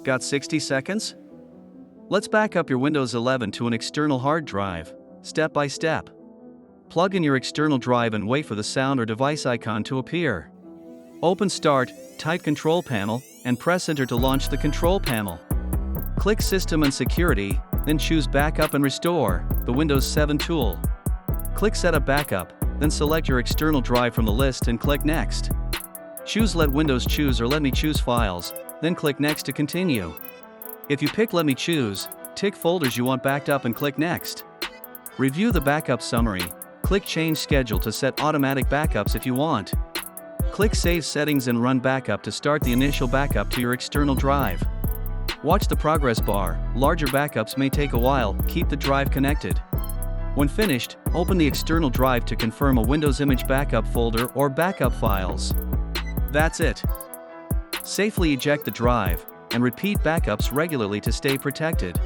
Got 60 seconds? Let's back up your Windows 11 to an external hard drive, step by step. Plug in your external drive and wait for the sound or device icon to appear. Open Start, type Control Panel, and press Enter to launch the control panel. Click System and Security, then choose Backup and Restore, the Windows 7 tool. Click Setup Backup, then select your external drive from the list and click Next. Choose Let Windows Choose or Let Me Choose Files, then click Next to continue. If you pick Let Me Choose, tick folders you want backed up and click Next. Review the backup summary, click Change Schedule to set automatic backups if you want. Click Save Settings and Run Backup to start the initial backup to your external drive. Watch the progress bar, larger backups may take a while, keep the drive connected. When finished, open the external drive to confirm a Windows Image Backup folder or backup files. That's it. Safely eject the drive, and repeat backups regularly to stay protected.